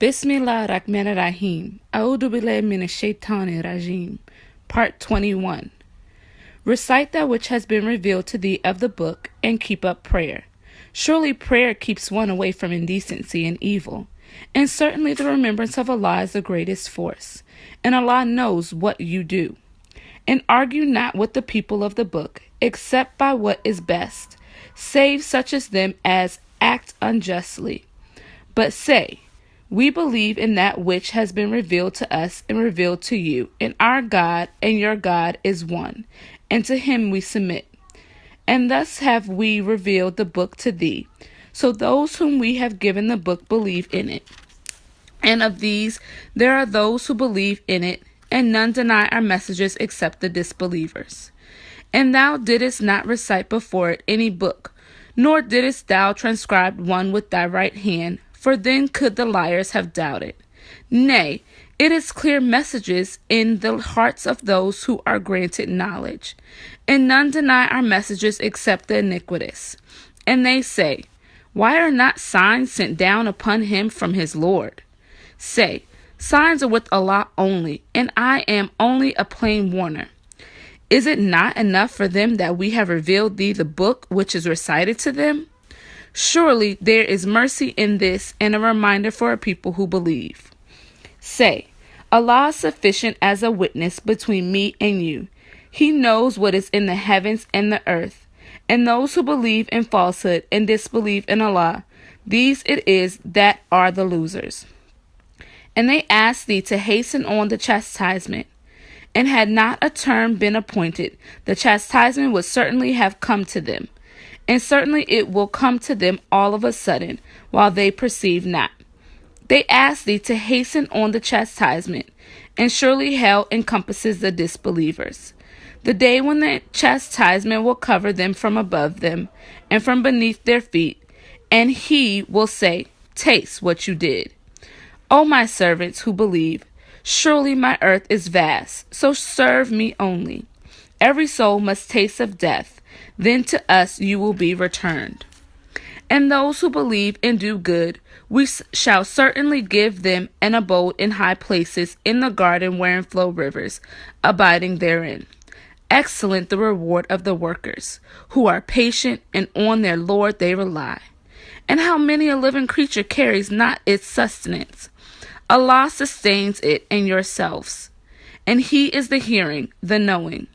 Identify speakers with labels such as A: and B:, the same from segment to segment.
A: Bismillah Rahman Rahim. A'udhu billahi minash shaitani rajim. Part 21. Recite that which has been revealed to thee of the book, and keep up prayer. Surely prayer keeps one away from indecency and evil. And certainly the remembrance of Allah is the greatest force. And Allah knows what you do. And argue not with the people of the book, except by what is best, save such as them as act unjustly. But say, we believe in that which has been revealed to us and revealed to you, and our God and your God is one, and to him we submit. And thus have we revealed the book to thee, so those whom we have given the book believe in it. And of these there are those who believe in it, and none deny our messages except the disbelievers. And thou didst not recite before it any book, nor didst thou transcribe one with thy right hand, for then could the liars have doubted. Nay, it is clear messages in the hearts of those who are granted knowledge. And none deny our messages except the iniquitous. And they say, why are not signs sent down upon him from his Lord? Say, signs are with Allah only, and I am only a plain warner. Is it not enough for them that we have revealed thee the book which is recited to them? Surely there is mercy in this, and a reminder for a people who believe. Say, Allah is sufficient as a witness between me and you. He knows what is in the heavens and the earth. And those who believe in falsehood and disbelieve in Allah, these it is that are the losers. And they ask thee to hasten on the chastisement. And had not a term been appointed, the chastisement would certainly have come to them. And certainly it will come to them all of a sudden, while they perceive not. They ask thee to hasten on the chastisement, and surely hell encompasses the disbelievers. The day when the chastisement will cover them from above them, and from beneath their feet, and he will say, taste what you did. O my servants who believe, surely my earth is vast, so serve me only. Every soul must taste of death, then to us you will be returned. And those who believe and do good, we shall certainly give them an abode in high places in the garden wherein flow rivers, abiding therein. Excellent the reward of the workers, who are patient, and on their Lord they rely. And how many a living creature carries not its sustenance? Allah sustains it and yourselves, and he is the hearing, the knowing.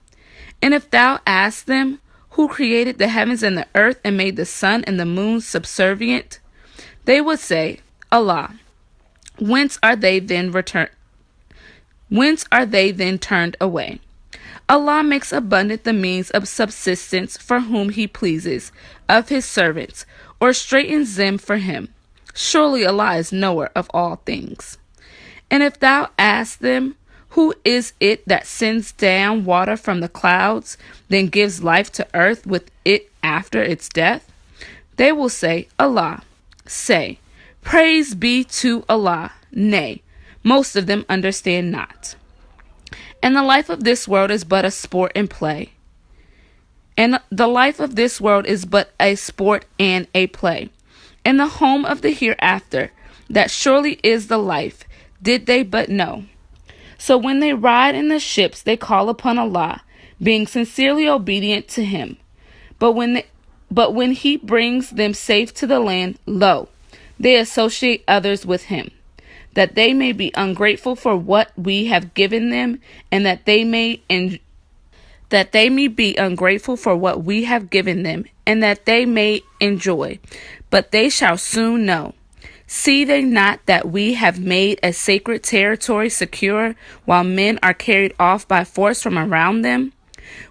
A: And if thou ask them, who created the heavens and the earth and made the sun and the moon subservient, they would say, Allah. Whence are they then turned away? Allah makes abundant the means of subsistence for whom he pleases of his servants, or straightens them for him. Surely Allah is knower of all things. And if thou ask them, who is it that sends down water from the clouds, then gives life to earth with it after its death? They will say, Allah. Say, praise be to Allah. Nay, most of them understand not. And the life of this world is but a sport and play. And the life of this world is but a sport and a play. And the home of the hereafter, that surely is the life, did they but know. So when they ride in the ships, they call upon Allah, being sincerely obedient to him. But when he brings them safe to the land, lo, they associate others with him, that they may be ungrateful for what we have given them, and that they may be ungrateful for what we have given them, and that they may enjoy. But they shall soon know. See they not that we have made a sacred territory secure, while men are carried off by force from around them?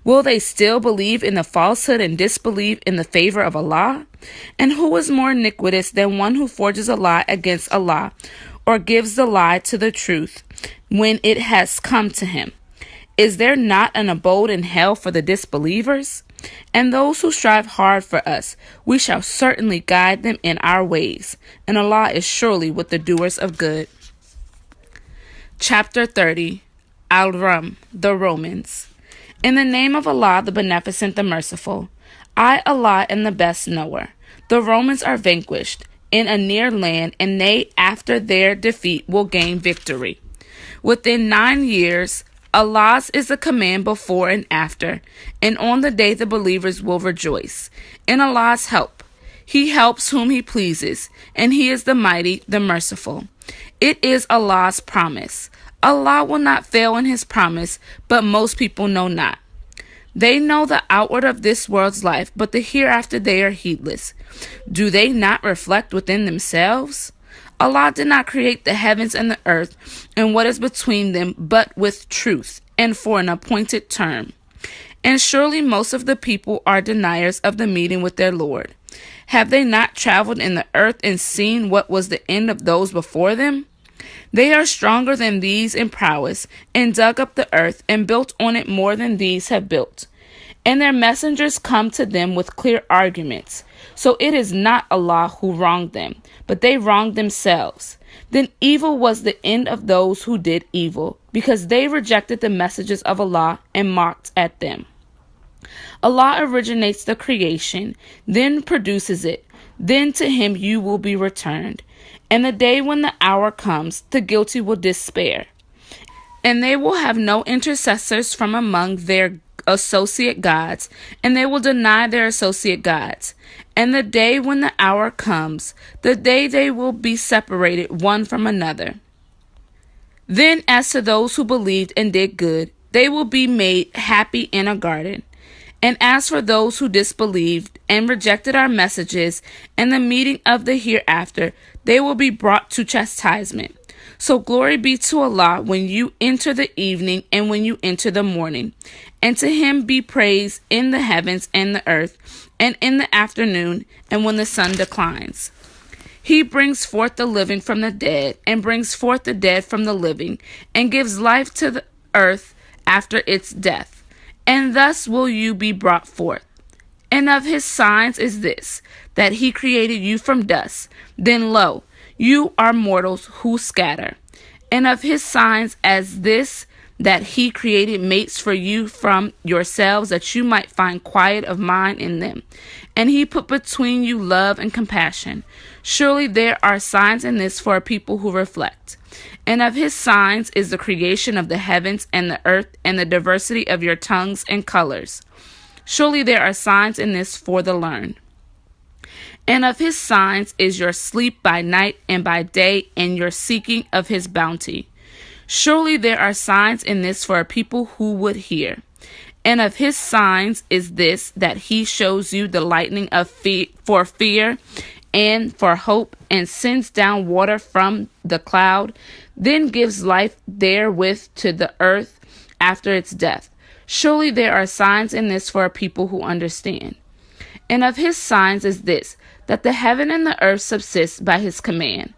A: Will they still believe in the falsehood and disbelieve in the favor of Allah? And who is more iniquitous than one who forges a lie against Allah, or gives the lie to the truth when it has come to him? Is there not an abode in hell for the disbelievers? And those who strive hard for us, we shall certainly guide them in our ways, and Allah is surely with the doers of good. Chapter 30. Al-Rum, the Romans. In the name of Allah, the Beneficent, the Merciful. I, Allah, am the best knower. The Romans are vanquished. in a near land, and they, after their defeat, will gain victory. Within 9 years, Allah's is a command before and after, and on the day the believers will rejoice in Allah's help. He helps whom He pleases, and He is the mighty, the merciful. It is Allah's promise. Allah will not fail in His promise, but most people know not. They know the outward of this world's life, but the hereafter they are heedless. Do they not reflect within themselves? Allah did not create the heavens and the earth and what is between them, but with truth and for an appointed term. And surely most of the people are deniers of the meeting with their Lord. Have they not traveled in the earth and seen what was the end of those before them? They are stronger than these in prowess, and dug up the earth, and built on it more than these have built. And their messengers come to them with clear arguments. So it is not Allah who wronged them, but they wronged themselves. Then evil was the end of those who did evil, because they rejected the messages of Allah and mocked at them. Allah originates the creation, then produces it. Then to Him you will be returned. And the day when the hour comes, the guilty will despair. And they will have no intercessors from among their associate gods, and they will deny their associate gods. And the day when the hour comes, the day they will be separated one from another. Then as to those who believed and did good, they will be made happy in a garden. And as for those who disbelieved and rejected our messages and the meeting of the hereafter, they will be brought to chastisement. So glory be to Allah when you enter the evening and when you enter the morning. And to Him be praise in the heavens and the earth, and in the afternoon, and when the sun declines. He brings forth the living from the dead, and brings forth the dead from the living, and gives life to the earth after its death. And thus will you be brought forth. And of His signs is this, that He created you from dust. Then lo, you are mortals who scatter. And of His signs as this, that He created mates for you from yourselves, that you might find quiet of mind in them. And He put between you love and compassion. Surely there are signs in this for a people who reflect. And of His signs is the creation of the heavens and the earth, and the diversity of your tongues and colors. Surely there are signs in this for the learned. And of His signs is your sleep by night and by day, and your seeking of His bounty. Surely there are signs in this for a people who would hear. And of His signs is this, that He shows you the lightning of for fear and for hope, and sends down water from the cloud, then gives life therewith to the earth after its death. Surely there are signs in this for a people who understand. And of His signs is this, that the heaven and the earth subsist by His command.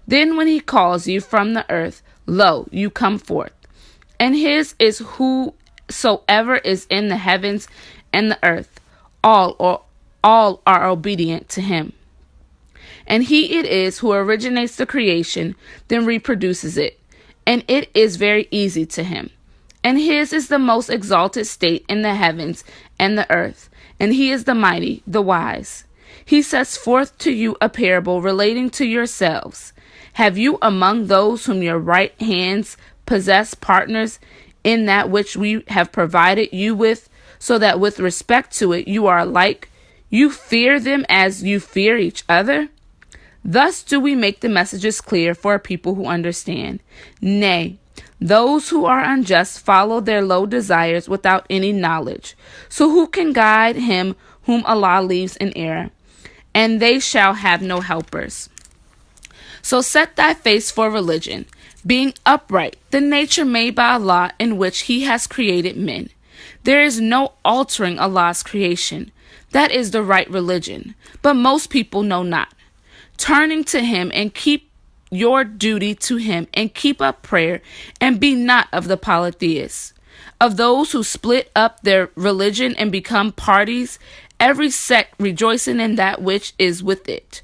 A: Then when He calls you from the earth, lo, you come forth. And His is whosoever is in the heavens and the earth. All are obedient to Him. And He it is who originates the creation, then reproduces it. And it is very easy to Him. And His is the most exalted state in the heavens and the earth. And He is the mighty, the wise. He sets forth to you a parable relating to yourselves. Have you among those whom your right hands possess partners in that which we have provided you with, so that with respect to it you are alike? You fear them as you fear each other? Thus do we make the messages clear for a people who understand. Nay, those who are unjust follow their low desires without any knowledge. So who can guide him whom Allah leaves in error? And they shall have no helpers. So set thy face for religion, being upright, the nature made by Allah in which He has created men. There is no altering Allah's creation. That is the right religion, but most people know not. Turning to Him and keep your duty to Him, and keep up prayer, and be not of the polytheists, of those who split up their religion and become parties, every sect rejoicing in that which is with it.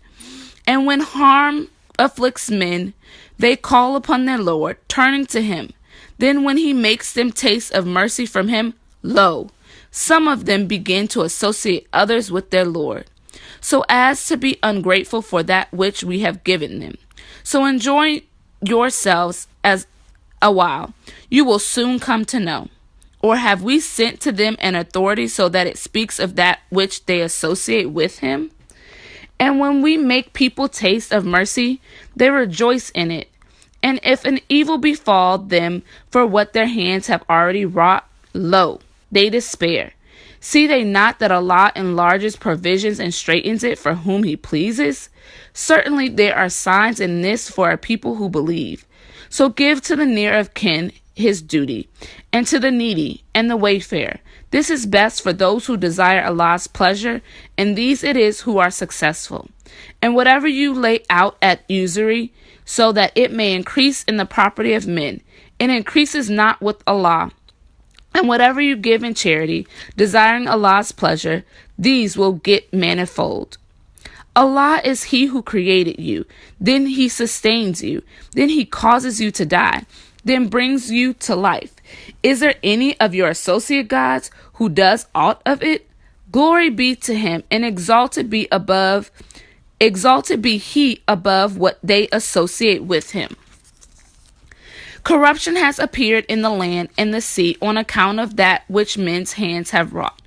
A: And when harm afflicts men, they call upon their Lord, turning to Him. Then when He makes them taste of mercy from Him, lo, some of them begin to associate others with their Lord. so as to be ungrateful for that which we have given them. So enjoy yourselves as a while. You will soon come to know. Or have we sent to them an authority so that it speaks of that which they associate with him? And when we make people taste of mercy, they rejoice in it. And if an evil befall them for what their hands have already wrought, lo, they despair. See they not that Allah enlarges provisions and straightens it for whom he pleases? Certainly there are signs in this for a people who believe. So give to the near of kin his duty, and to the needy and the wayfarer. This is best for those who desire Allah's pleasure, and these it is who are successful. And whatever you lay out at usury, so that it may increase in the property of men, it increases not with Allah. And whatever you give in charity, desiring Allah's pleasure, these will get manifold. Allah is he who created you, then he sustains you, then he causes you to die, then brings you to life. Is there any of your associate gods who does aught of it? Glory be to him, and exalted be he above what they associate with him. Corruption has appeared in the land and the sea on account of that which men's hands have wrought,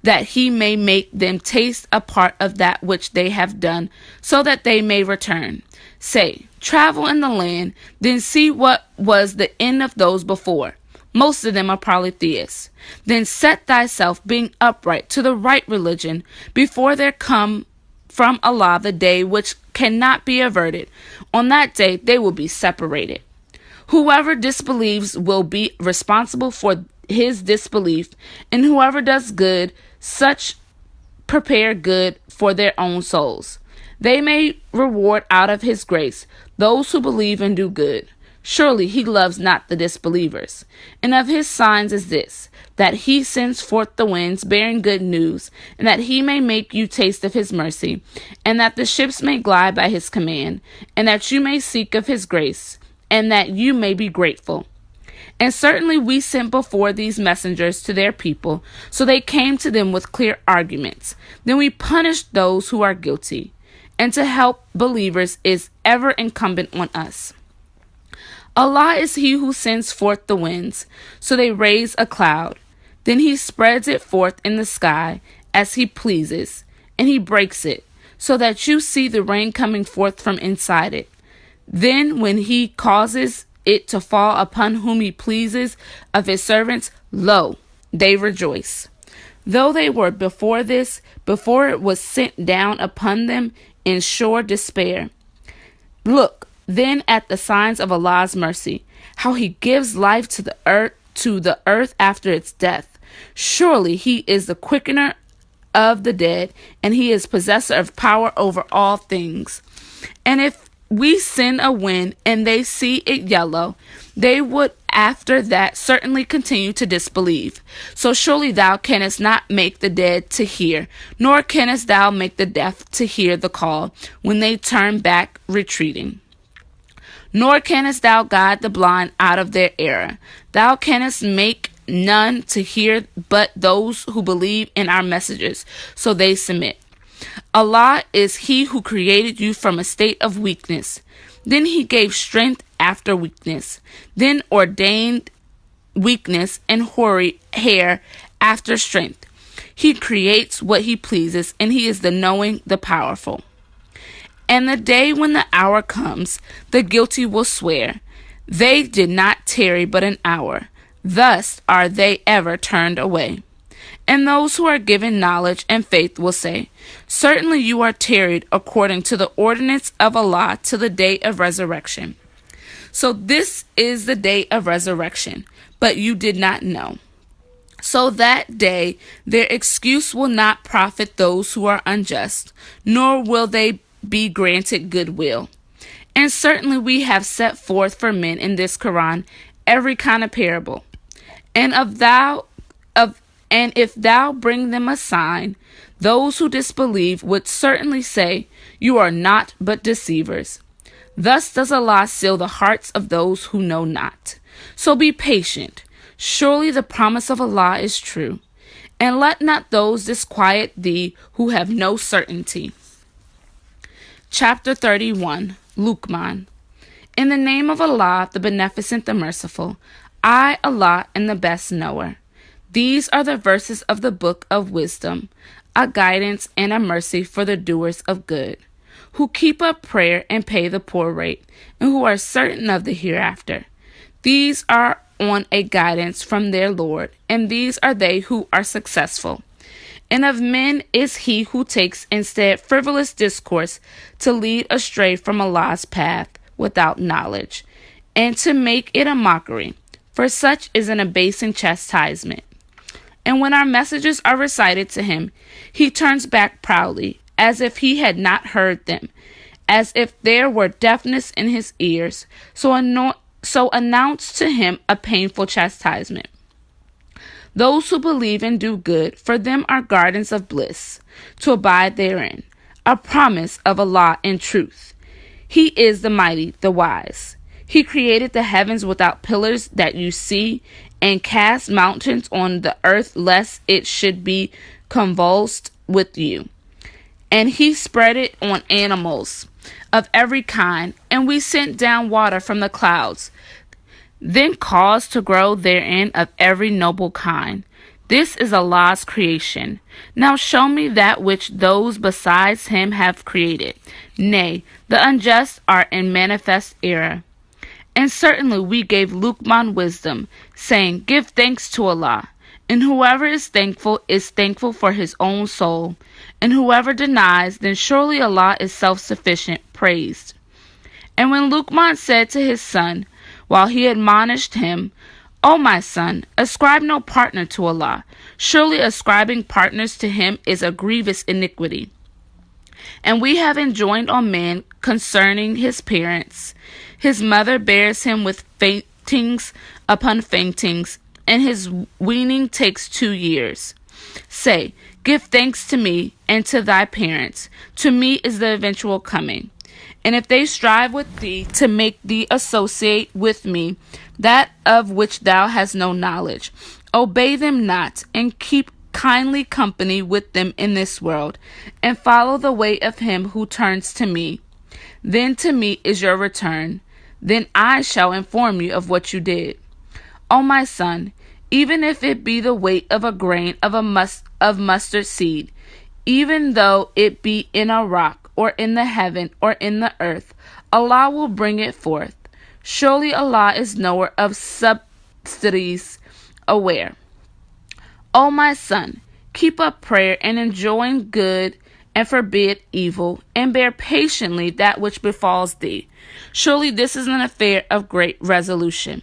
A: that he may make them taste a part of that which they have done, so that they may return. Say, travel in the land, then see what was the end of those before. Most of them are polytheists. Then set thyself, being upright, to the right religion, before there come from Allah the day which cannot be averted. On that day they will be separated. Whoever disbelieves will be responsible for his disbelief, and whoever does good, such prepare good for their own souls. They may reward out of his grace those who believe and do good. Surely he loves not the disbelievers. And of his signs is this, that he sends forth the winds bearing good news, and that he may make you taste of his mercy, and that the ships may glide by his command, and that you may seek of his grace, and that you may be grateful. And certainly we sent before these messengers to their people, so they came to them with clear arguments. Then we punished those who are guilty. And to help believers is ever incumbent on us. Allah is he who sends forth the winds, so they raise a cloud. Then he spreads it forth in the sky as he pleases, and he breaks it, so that you see the rain coming forth from inside it. Then when he causes it to fall upon whom he pleases of his servants, lo, they rejoice. Though they were before it was sent down upon them, in sure despair. Look then at the signs of Allah's mercy, how he gives life to the earth after its death. Surely he is the quickener of the dead, and he is possessor of power over all things. And if we send a wind and they see it yellow, they would after that certainly continue to disbelieve. So surely thou canst not make the dead to hear, nor canst thou make the deaf to hear the call when they turn back retreating. Nor canst thou guide the blind out of their error. Thou canst make none to hear but those who believe in our messages, so they submit. Allah is he who created you from a state of weakness. Then he gave strength after weakness. Then ordained weakness and hoary hair after strength. He creates what he pleases, and he is the knowing, the powerful. And the day when the hour comes, the guilty will swear, they did not tarry but an hour. Thus are they ever turned away. And those who are given knowledge and faith will say, certainly you are tarried according to the ordinance of Allah to the day of resurrection. So this is the day of resurrection, but you did not know. So that day their excuse will not profit those who are unjust, nor will they be granted goodwill. And certainly we have set forth for men in this Qu'ran every kind of parable. And if thou bring them a sign, those who disbelieve would certainly say, you are naught but deceivers. Thus does Allah seal the hearts of those who know not. So be patient. Surely the promise of Allah is true. And let not those disquiet thee who have no certainty. Chapter 31, Luqman. In the name of Allah, the Beneficent, the Merciful, I, Allah, am the best knower. These are the verses of the Book of Wisdom, a guidance and a mercy for the doers of good, who keep up prayer and pay the poor rate, and who are certain of the hereafter. These are on a guidance from their Lord, and these are they who are successful. And of men is he who takes instead frivolous discourse to lead astray from Allah's path without knowledge, and to make it a mockery, for such is an abasing chastisement. And when our messages are recited to him, he turns back proudly, as if he had not heard them, as if there were deafness in his ears, so announce to him a painful chastisement. Those who believe and do good, for them are gardens of bliss, to abide therein, a promise of Allah in truth. He is the mighty, the wise. He created the heavens without pillars that you see, and cast mountains on the earth lest it should be convulsed with you. And he spread it on animals of every kind, and we sent down water from the clouds, then caused to grow therein of every noble kind. This is Allah's creation. Now show me that which those besides him have created. Nay, the unjust are in manifest error. And certainly we gave Luqman wisdom, saying, Give thanks to Allah. And whoever is thankful for his own soul. And whoever denies, then surely Allah is self-sufficient, praised. And when Luqman said to his son, while he admonished him, O my son, ascribe no partner to Allah. Surely ascribing partners to him is a grievous iniquity. And we have enjoined on man concerning his parents. His mother bears him with faintings upon faintings, and his weaning takes 2 years. Say, Give thanks to me and to thy parents. To me is the eventual coming. And if they strive with thee to make thee associate with me that of which thou hast no knowledge, obey them not, and keep kindly company with them in this world, and follow the way of him who turns to me. Then to me is your return. Then I shall inform you of what you did. O my son, even if it be the weight of a grain of mustard seed, even though it be in a rock, or in the heaven, or in the earth, Allah will bring it forth. Surely Allah is knower of subsidies, aware. O my son, keep up prayer and enjoin good, and forbid evil, and bear patiently that which befalls thee. Surely this is an affair of great resolution.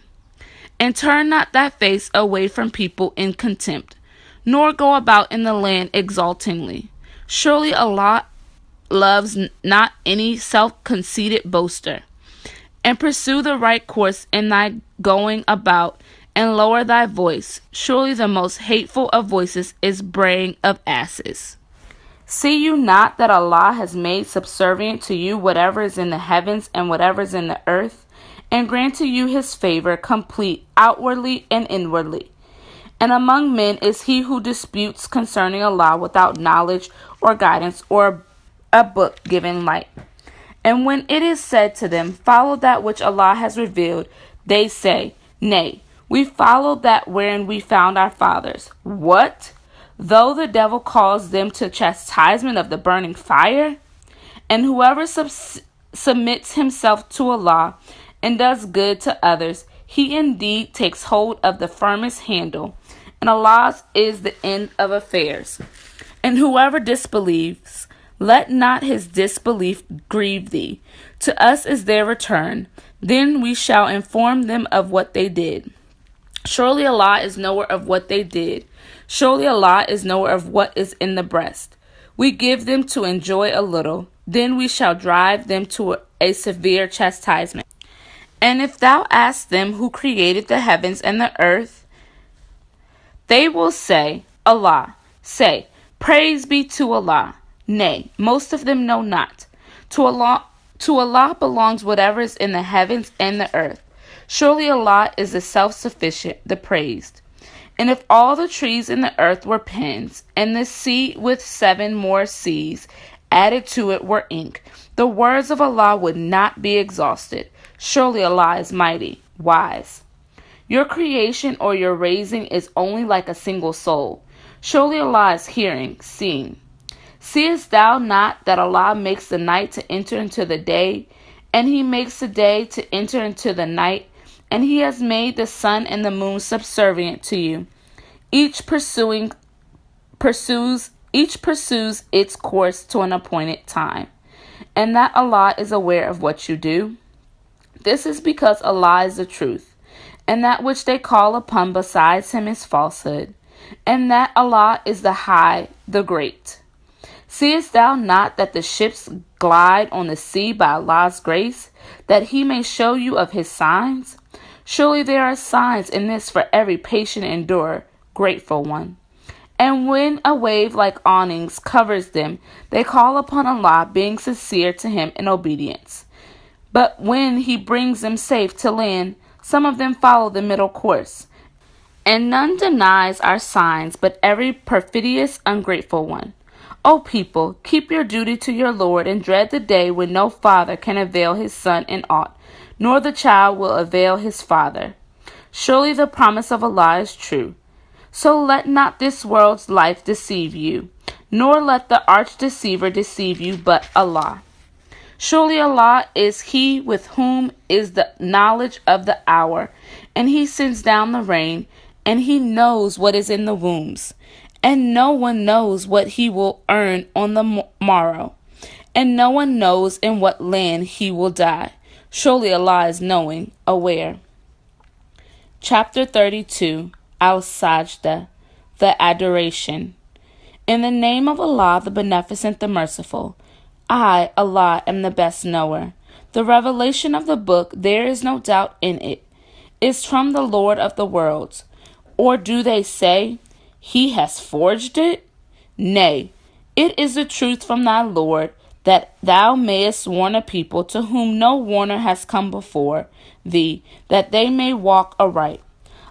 A: And turn not thy face away from people in contempt, nor go about in the land exultingly. Surely Allah loves not any self-conceited boaster. And pursue the right course in thy going about, and lower thy voice. Surely the most hateful of voices is braying of asses. See you not that Allah has made subservient to you whatever is in the heavens and whatever is in the earth, and grant to you his favor complete outwardly and inwardly? And among men is he who disputes concerning Allah without knowledge or guidance or a book given light. And when it is said to them, Follow that which Allah has revealed, they say, Nay, we follow that wherein we found our fathers. What? Though the devil calls them to chastisement of the burning fire? And whoever submits himself to Allah and does good to others, he indeed takes hold of the firmest handle, and Allah's is the end of affairs. And whoever disbelieves, let not his disbelief grieve thee. To us is their return. Then we shall inform them of what they did. Surely Allah is knower of what they did. Surely Allah is knower of what is in the breast. We give them to enjoy a little, then we shall drive them to a severe chastisement. And if thou ask them who created the heavens and the earth, they will say, Allah. Say, Praise be to Allah. Nay, most of them know not. To Allah belongs whatever is in the heavens and the earth. Surely Allah is the self-sufficient, the praised. And if all the trees in the earth were pens, and the sea with 7 more seas added to it were ink, the words of Allah would not be exhausted. Surely Allah is mighty, wise. Your creation or your raising is only like a single soul. Surely Allah is hearing, seeing. Seest thou not that Allah makes the night to enter into the day, and He makes the day to enter into the night, and He has made the sun and the moon subservient to you. Each pursues its course to an appointed time, and that Allah is aware of what you do. This is because Allah is the truth, and that which they call upon besides Him is falsehood, and that Allah is the High, the Great. Seest thou not that the ships glide on the sea by Allah's grace, that He may show you of His signs? Surely there are signs in this for every patient endurer, grateful one. And when a wave like awnings covers them, they call upon Allah, being sincere to Him in obedience. But when He brings them safe to land, some of them follow the middle course. And none denies our signs, but every perfidious, ungrateful one. O people, keep your duty to your Lord, and dread the day when no father can avail his son in aught, nor the child will avail his father. Surely the promise of Allah is true. So let not this world's life deceive you, nor let the arch-deceiver deceive you, but Allah. Surely Allah is He with whom is the knowledge of the hour, and He sends down the rain, and He knows what is in the wombs. And no one knows what he will earn on the morrow, and no one knows in what land he will die. Surely Allah is knowing, aware. Chapter 32, Al-Sajda, the Adoration. In the name of Allah, the Beneficent, the Merciful. I, Allah, am the best knower. The revelation of the book, there is no doubt in it, is from the Lord of the worlds. Or do they say, He has forged it? Nay, it is the truth from thy Lord, that thou mayest warn a people to whom no warner has come before thee, that they may walk aright.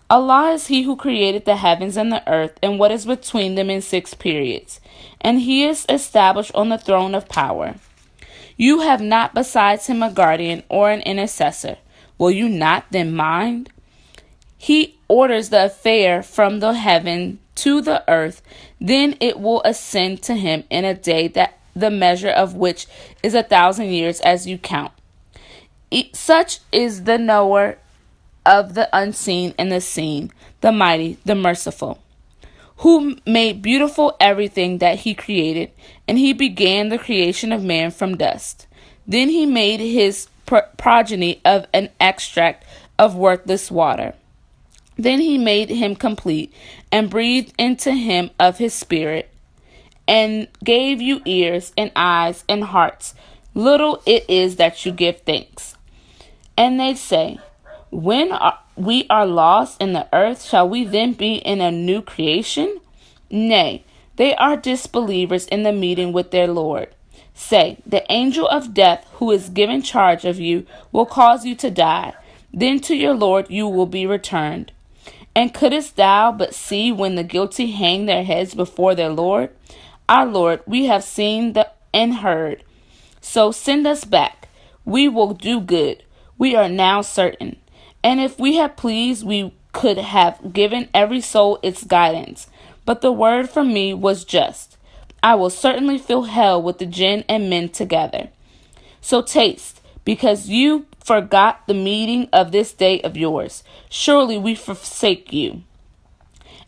A: Allah is He who created the heavens and the earth, and what is between them in 6 periods, and He is established on the throne of power. You have not besides Him a guardian or an intercessor. Will you not then mind? He orders the affair from the heaven to the earth, then it will ascend to Him in a day that the measure of which is 1,000 years as you count. Such is the knower of the unseen and the seen, the mighty, the merciful, who made beautiful everything that He created, and He began the creation of man from dust. Then He made his progeny of an extract of worthless water. Then He made him complete, and breathed into him of His Spirit, and gave you ears, and eyes, and hearts. Little it is that you give thanks. And they say, when we are lost in the earth, shall we then be in a new creation? Nay, they are disbelievers in the meeting with their Lord. Say, the angel of death, who is given charge of you, will cause you to die. Then to your Lord you will be returned. And couldst thou but see when the guilty hang their heads before their Lord? Our Lord, we have seen and heard. So send us back. We will do good. We are now certain. And if we had pleased, we could have given every soul its guidance. But the word from me was just. I will certainly fill hell with the jinn and men together. So taste, because you forgot the meeting of this day of yours. Surely we forsake you.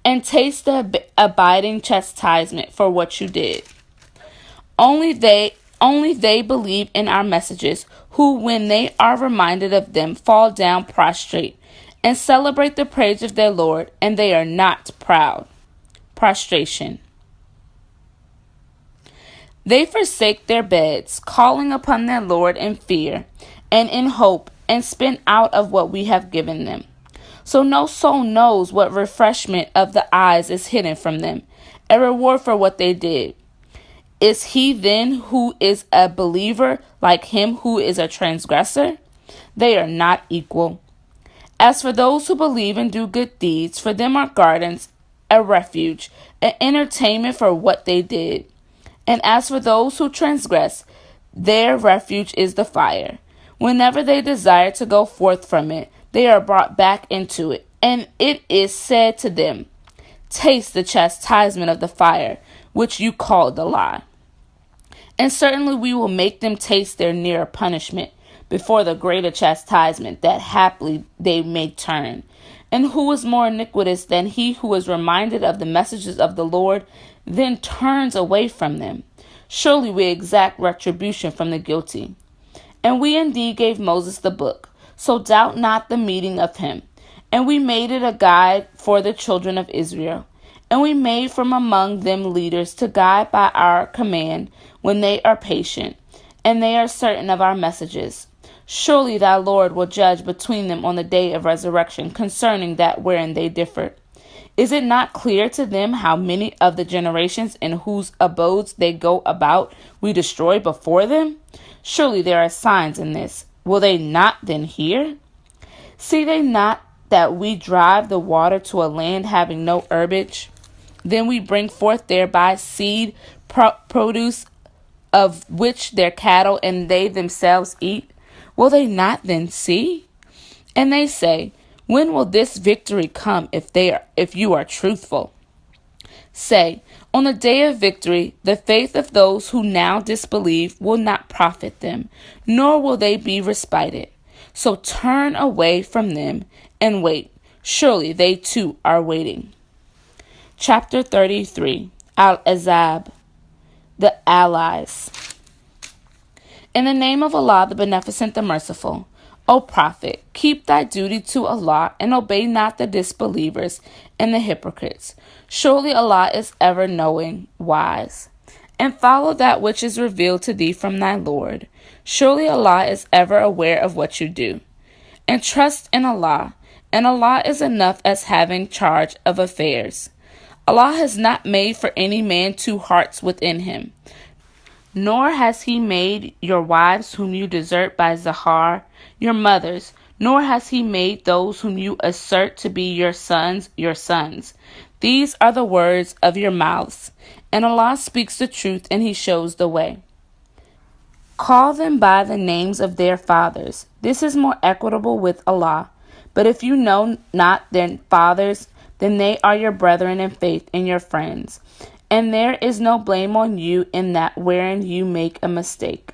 A: And taste the abiding chastisement for what you did. Only they believe in our messages, who, when they are reminded of them, fall down prostrate, and celebrate the praise of their Lord, and they are not proud. Prostration. They forsake their beds, calling upon their Lord in fear, and in hope, and spend out of what we have given them. So no soul knows what refreshment of the eyes is hidden from them, a reward for what they did. Is he then who is a believer like him who is a transgressor? They are not equal. As for those who believe and do good deeds, for them are gardens, a refuge, an entertainment for what they did. And as for those who transgress, their refuge is the fire. Whenever they desire to go forth from it, they are brought back into it. And it is said to them, taste the chastisement of the fire, which you called the lie. And certainly we will make them taste their nearer punishment before the greater chastisement, that haply they may turn. And who is more iniquitous than he who is reminded of the messages of the Lord, then turns away from them? Surely we exact retribution from the guilty. And we indeed gave Moses the book, so doubt not the meaning of him. And we made it a guide for the children of Israel. And we made from among them leaders to guide by our command when they are patient, and they are certain of our messages. Surely thy Lord will judge between them on the day of resurrection concerning that wherein they differ. Is it not clear to them how many of the generations in whose abodes they go about we destroy before them? Surely there are signs in this. Will they not then hear? See they not that we drive the water to a land having no herbage? Then we bring forth thereby seed, produce of which their cattle and they themselves eat. Will they not then see? And they say, when will this victory come if you are truthful? Say, on the day of victory, the faith of those who now disbelieve will not profit them, nor will they be respited. So turn away from them and wait. Surely they too are waiting. Chapter 33, Al-Azab, the Allies. In the name of Allah, the Beneficent, the Merciful, O Prophet, keep thy duty to Allah and obey not the disbelievers and the hypocrites. Surely Allah is ever knowing, wise. And follow that which is revealed to thee from thy Lord. Surely Allah is ever aware of what you do. And trust in Allah, and Allah is enough as having charge of affairs. Allah has not made for any man two hearts within him, nor has he made your wives whom you desert by Zahar, your mothers, nor has he made those whom you assert to be your sons, your sons. These are the words of your mouths, and Allah speaks the truth and he shows the way. Call them by the names of their fathers. This is more equitable with Allah. But if you know not their fathers, then they are your brethren in faith and your friends. And there is no blame on you in that wherein you make a mistake.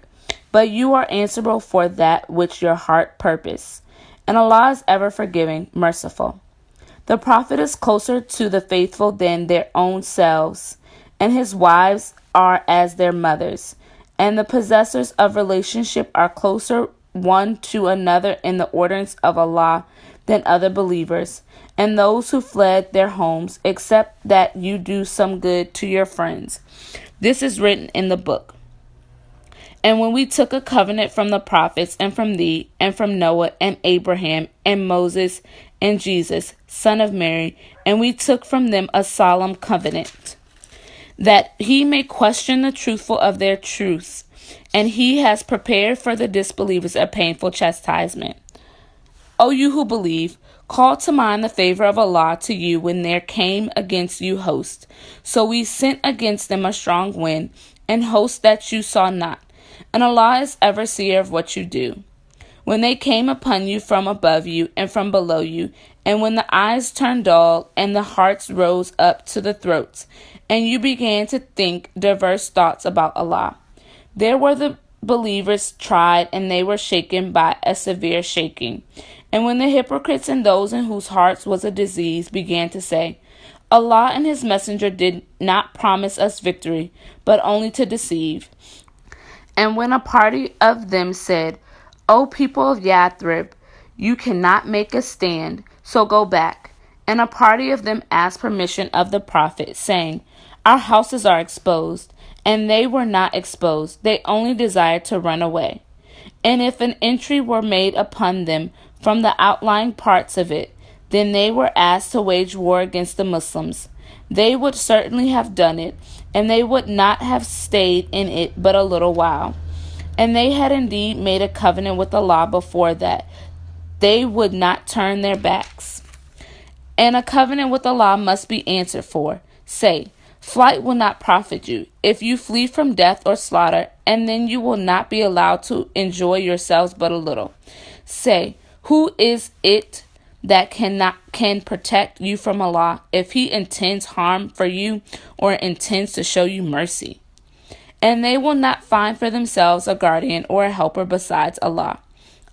A: But you are answerable for that which your heart purpose. And Allah is ever forgiving, merciful. The Prophet is closer to the faithful than their own selves, and his wives are as their mothers. And the possessors of relationship are closer one to another in the ordinance of Allah than other believers, and those who fled their homes, except that you do some good to your friends. This is written in the book. And when we took a covenant from the prophets, and from thee, and from Noah, and Abraham, and Moses, and Jesus, son of Mary, and we took from them a solemn covenant, that he may question the truthful of their truths, and he has prepared for the disbelievers a painful chastisement. O you who believe, call to mind the favor of Allah to you when there came against you hosts. So we sent against them a strong wind, and hosts that you saw not. And Allah is ever seer of what you do. When they came upon you from above you and from below you, and when the eyes turned dull, and the hearts rose up to the throats, and you began to think diverse thoughts about Allah, there were the believers tried, and they were shaken by a severe shaking. And when the hypocrites and those in whose hearts was a disease began to say, Allah and his messenger did not promise us victory, but only to deceive. And when a party of them said, O people of Yathrib, you cannot make a stand, so go back. And a party of them asked permission of the prophet, saying, Our houses are exposed. And they were not exposed, they only desired to run away. And if an entry were made upon them from the outlying parts of it, then they were asked to wage war against the Muslims. They would certainly have done it, and they would not have stayed in it but a little while. And they had indeed made a covenant with Allah before that, they would not turn their backs. And a covenant with Allah must be answered for. Say, flight will not profit you if you flee from death or slaughter, and then you will not be allowed to enjoy yourselves but a little. Say, who is it that can protect you from Allah if He intends harm for you or intends to show you mercy? And they will not find for themselves a guardian or a helper besides Allah.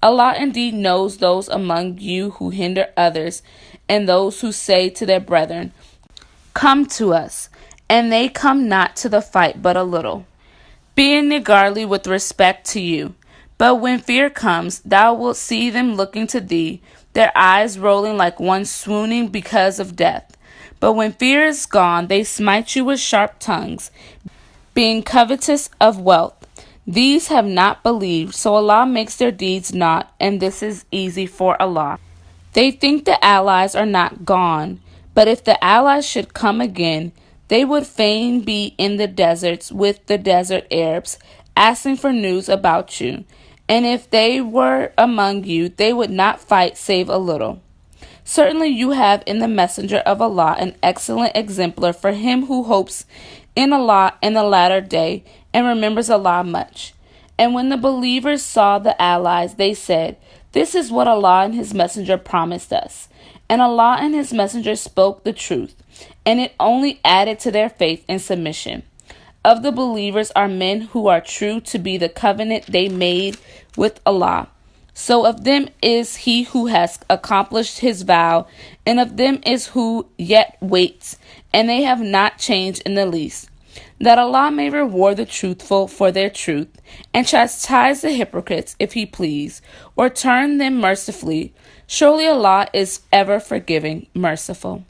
A: Allah indeed knows those among you who hinder others, and those who say to their brethren, come to us, and they come not to the fight but a little, being niggardly with respect to you. But when fear comes, thou wilt see them looking to thee, their eyes rolling like one swooning because of death. But when fear is gone, they smite you with sharp tongues, being covetous of wealth. These have not believed, so Allah makes their deeds naught, and this is easy for Allah. They think the allies are not gone, but if the allies should come again, they would fain be in the deserts with the desert Arabs, asking for news about you. And if they were among you, they would not fight save a little. Certainly you have in the messenger of Allah an excellent exemplar for him who hopes in Allah in the latter day and remembers Allah much. And when the believers saw the allies, they said, this is what Allah and His messenger promised us. And Allah and His messenger spoke the truth, and it only added to their faith and submission. Of the believers are men who are true to be the covenant they made with Allah. So of them is he who has accomplished his vow, and of them is who yet waits, and they have not changed in the least. That Allah may reward the truthful for their truth, and chastise the hypocrites if He please, or turn them mercifully. Surely Allah is ever forgiving, merciful.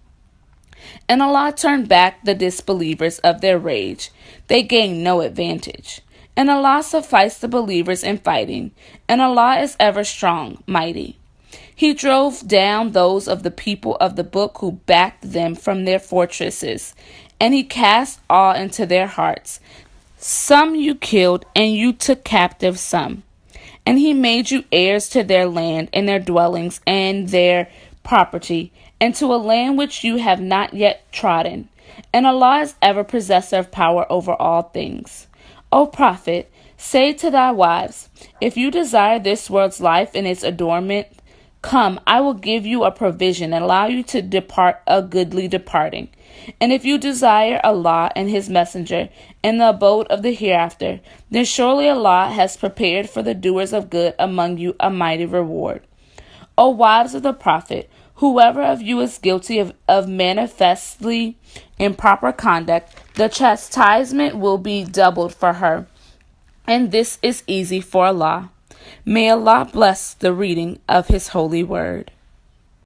A: And Allah turned back the disbelievers of their rage. They gained no advantage. And Allah sufficed the believers in fighting. And Allah is ever strong, mighty. He drove down those of the people of the book who backed them from their fortresses. And He cast awe into their hearts. Some you killed, and you took captive some. And He made you heirs to their land and their dwellings and their property, and to a land which you have not yet trodden. And Allah is ever possessor of power over all things. O Prophet, say to thy wives, if you desire this world's life and its adornment, come, I will give you a provision and allow you to depart a goodly departing. And if you desire Allah and His messenger and the abode of the hereafter, then surely Allah has prepared for the doers of good among you a mighty reward. O wives of the Prophet, whoever of you is guilty of manifestly improper conduct, the chastisement will be doubled for her, and this is easy for Allah. May Allah bless the reading of His holy word.